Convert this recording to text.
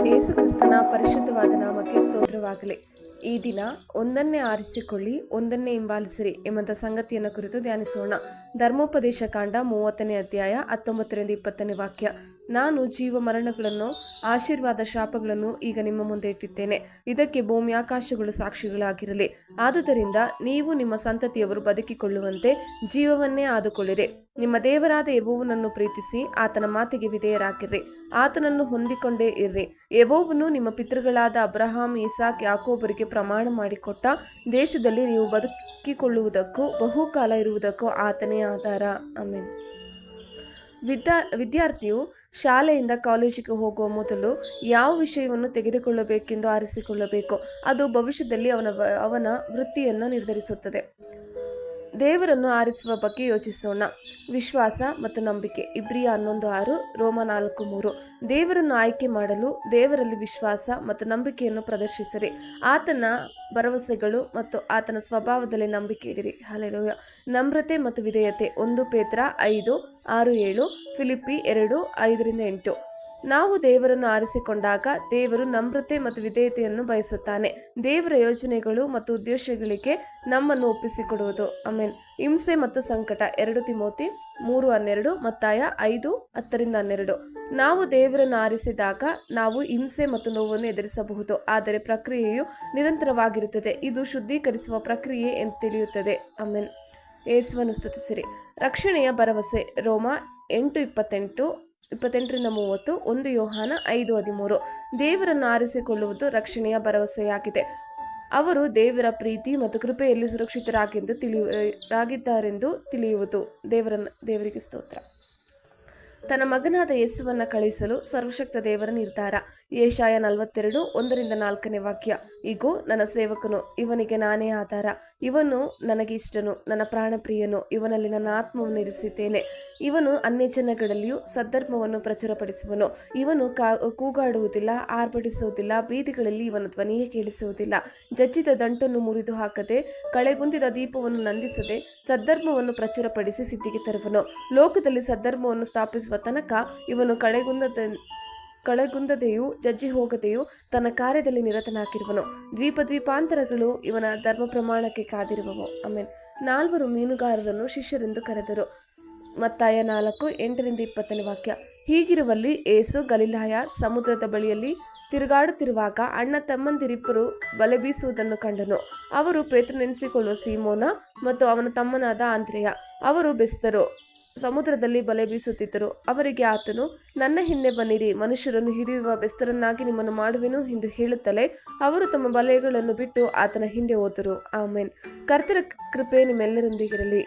ಯೇಸುಕ್ರಿಸ್ತನ ಪರಿಶುದ್ಧವಾದ ನಾಮಕ್ಕೆ ಸ್ತೋತ್ರವಾಗಲಿ. ಈ ದಿನ ಒಂದನ್ನೇ ಆರಿಸಿಕೊಳ್ಳಿ, ಒಂದನ್ನೇ ಹಿಂಬಾಲಿಸಿರಿ ಎಂಬಂಥ ಸಂಗತಿಯನ್ನು ಕುರಿತು ಧ್ಯಾನಿಸೋಣ. ಧರ್ಮೋಪದೇಶ ಕಾಂಡ 30ನೇ ಅಧ್ಯಾಯ 19-20 ವಾಕ್ಯ. ನಾನು ಜೀವ ಮರಣಗಳನ್ನು, ಆಶೀರ್ವಾದ ಶಾಪಗಳನ್ನು ಈಗ ನಿಮ್ಮ ಮುಂದೆ ಇಟ್ಟಿದ್ದೇನೆ. ಇದಕ್ಕೆ ಭೂಮಿ ಆಕಾಶಗಳು ಸಾಕ್ಷಿಗಳಾಗಿರಲಿ. ಆದುದರಿಂದ ನೀವು ನಿಮ್ಮ ಸಂತತಿಯವರು ಬದುಕಿಕೊಳ್ಳುವಂತೆ ಜೀವವನ್ನೇ ಆದುಕೊಳ್ಳಿರಿ. ನಿಮ್ಮ ದೇವರಾದ ಯೆಹೋವನನ್ನು ಪ್ರೀತಿಸಿ ಆತನ ಮಾತಿಗೆ ವಿಧೇಯರಾಗಿರ್ರಿ. ಆತನನ್ನು ಹೊಂದಿಕೊಂಡೇ ಇರ್ರಿ. ಯೆಹೋವನು ನಿಮ್ಮ ಪಿತೃಗಳಾದ ಅಬ್ರಹಾಂ, ಇಸಾಕ್, ಯಾಕೋಬರಿಗೆ ಪ್ರಮಾಣ ಮಾಡಿಕೊಟ್ಟ ದೇಶದಲ್ಲಿ ನೀವು ಬದುಕಿಕೊಳ್ಳುವುದಕ್ಕೂ ಬಹುಕಾಲ ಇರುವುದಕ್ಕೂ ಆತನೇ ಆಧಾರ. ಆಮೆನ್. ವಿದ್ಯಾರ್ಥಿಯು ಶಾಲೆಯಿಂದ ಕಾಲೇಜಿಗೆ ಹೋಗುವ ಮೊದಲು ಯಾವ ವಿಷಯವನ್ನು ತೆಗೆದುಕೊಳ್ಳಬೇಕೆಂದು ಆರಿಸಿಕೊಳ್ಳಬೇಕು. ಅದು ಭವಿಷ್ಯದಲ್ಲಿ ಅವನ ವೃತ್ತಿಯನ್ನು ನಿರ್ಧರಿಸುತ್ತದೆ. ದೇವರನ್ನು ಆರಿಸುವ ಬಗ್ಗೆ ಯೋಚಿಸೋಣ. ವಿಶ್ವಾಸ ಮತ್ತು ನಂಬಿಕೆ. ಇಬ್ರಿಯ 11:6, ರೋಮ 4:3. ದೇವರನ್ನು ಆಯ್ಕೆ ಮಾಡಲು ದೇವರಲ್ಲಿ ವಿಶ್ವಾಸ ಮತ್ತು ನಂಬಿಕೆಯನ್ನು ಪ್ರದರ್ಶಿಸಿರಿ. ಆತನ ಭರವಸೆಗಳು ಮತ್ತು ಆತನ ಸ್ವಭಾವದಲ್ಲಿ ನಂಬಿಕೆ ಇಡಿರಿ. ಹಲ್ಲೆಲೂಯಾ. ನಮ್ರತೆ ಮತ್ತು ವಿಧೇಯತೆ. 1 ಪೇತ್ರ 5:6-7, ಫಿಲಿಪ್ಪಿ 2:5-8. ನಾವು ದೇವರನ್ನು ಆರಿಸಿಕೊಂಡಾಗ ದೇವರು ನಮ್ರತೆ ಮತ್ತು ವಿಧೇಯತೆಯನ್ನು ಬಯಸುತ್ತಾನೆ. ದೇವರ ಯೋಜನೆಗಳು ಮತ್ತು ಉದ್ದೇಶಗಳಿಗೆ ನಮ್ಮನ್ನು ಒಪ್ಪಿಸಿಕೊಡುವುದು. ಆಮೆನ್. ಹಿಂಸೆ ಮತ್ತು ಸಂಕಟ. 2 ತಿಮೋತಿ 3:12, ಮತ್ತಾಯ 5:10-12. ನಾವು ದೇವರನ್ನು ಆರಿಸಿದಾಗ ನಾವು ಹಿಂಸೆ ಮತ್ತು ನೋವನ್ನು ಎದುರಿಸಬಹುದು, ಆದರೆ ಪ್ರಕ್ರಿಯೆಯು ನಿರಂತರವಾಗಿರುತ್ತದೆ. ಇದು ಶುದ್ಧೀಕರಿಸುವ ಪ್ರಕ್ರಿಯೆ ಎಂದು ತಿಳಿಯುತ್ತದೆ. ಆಮೆನ್. ಯೇಸುವನ್ನು ಸ್ತುತಿಸಿರಿ. ರಕ್ಷಣೆಯ ಭರವಸೆ. ರೋಮ 8:28, 28-30, 1 ಯೋಹಾನ 5:13. ದೇವರನ್ನು ಆರಿಸಿಕೊಳ್ಳುವುದು ರಕ್ಷಣೆಯ ಭರವಸೆಯಾಗಿದೆ. ಅವರು ದೇವರ ಪ್ರೀತಿ ಮತ್ತು ಕೃಪೆಯಲ್ಲಿ ಸುರಕ್ಷಿತರಾಗಿದ್ದಾರೆಂದು ತಿಳಿಯುವುದು. ದೇವರಿಗೆ ಸ್ತೋತ್ರ. ತನ್ನ ಮಗನಾದ ಯೇಸುವನ್ನು ಕಳುಹಿಸಲು ಸರ್ವಶಕ್ತ ದೇವರ ನಿರ್ಧಾರ. ಯೆಶಾಯ 42, 1-4 ವಾಕ್ಯ. ಇಗೋ ನನ್ನ ಸೇವಕನು, ಇವನಿಗೆ ನಾನೇ ಆಧಾರ. ಇವನು ನನಗೆ ಇಷ್ಟನು, ನನ್ನ ಪ್ರಾಣಪ್ರಿಯನು. ಇವನಲ್ಲಿ ನನ್ನ ಆತ್ಮವನ್ನು ಇರಿಸಿದ್ದೇನೆ. ಇವನು ಅನ್ಯಜನಗಳಲ್ಲಿಯೂ ಸದ್ಧರ್ಮವನ್ನು ಪ್ರಚುರಪಡಿಸುವನು. ಇವನು ಕೂಗಾಡುವುದಿಲ್ಲ, ಆರ್ಭಟಿಸುವುದಿಲ್ಲ. ಬೀದಿಗಳಲ್ಲಿ ಇವನ ಧ್ವನಿಯೇ ಕೇಳಿಸುವುದಿಲ್ಲ. ಜಜ್ಜಿದ ದಂಟನ್ನು ಮುರಿದು ಹಾಕದೆ, ಕಳೆಗುಂದಿದ ದೀಪವನ್ನು ನಂದಿಸದೆ, ಸದ್ಧರ್ಮವನ್ನು ಪ್ರಚುರಪಡಿಸಿ ಸಿದ್ಧಿಗೆ ತರುವನು. ಲೋಕದಲ್ಲಿ ಸದ್ಧರ್ಮವನ್ನು ಸ್ಥಾಪಿಸುವ ತನಕ ಇವನು ಕಳೆಗುಂದದೆಯೂ ಜಜ್ಜಿ ಹೋಗದೆಯೂ ತನ್ನ ಕಾರ್ಯದಲ್ಲಿ ನಿರತನಾಗಿರುವನು. ದ್ವೀಪಾಂತರಗಳು ಇವನ ಧರ್ಮ ಪ್ರಮಾಣಕ್ಕೆ ಕಾದಿರುವವು. ಆಮೆನ್. 4 ಮೀನುಗಾರರನ್ನು ಶಿಷ್ಯರೆಂದು ಕರೆದರು. ಮತ್ತಾಯ 4:8-20 ವಾಕ್ಯ. ಹೀಗಿರುವಲ್ಲಿ ಯೇಸು ಗಲಿಲಾಯ ಸಮುದ್ರದ ಬಳಿಯಲ್ಲಿ ತಿರುಗಾಡುತ್ತಿರುವಾಗ ಅಣ್ಣ ತಮ್ಮಂದಿರಿಬ್ಬರು ಬಲೆ ಬೀಸುವುದನ್ನು ಕಂಡನು. ಅವರು ಪೇತ್ರನೆನಿಸಿಕೊಳ್ಳುವ ಸೀಮೋನ ಮತ್ತು ಅವನ ತಮ್ಮನಾದ ಆಂದ್ರೆಯ. ಅವರು ಬೆಸ್ತರು, ಸಮುದ್ರದಲ್ಲಿ ಬಲೆ ಬೀಸುತ್ತಿದ್ದರು. ಅವರಿಗೆ ಆತನು, ನನ್ನ ಹಿಂದೆ ಬನ್ನಿರಿ, ಮನುಷ್ಯರನ್ನು ಹಿಡಿಯುವ ಬೆಸ್ತರನ್ನಾಗಿ ನಿಮ್ಮನ್ನು ಮಾಡುವೆನು ಎಂದು ಹೇಳುತ್ತಲೇ ಅವರು ತಮ್ಮ ಬಲೆಗಳನ್ನು ಬಿಟ್ಟು ಆತನ ಹಿಂದೆ ಹೋದರು. ಆಮೆನ್. ಕರ್ತನ ಕೃಪೆ ನಿಮ್ಮೆಲ್ಲರೊಂದಿಗಿರಲಿ.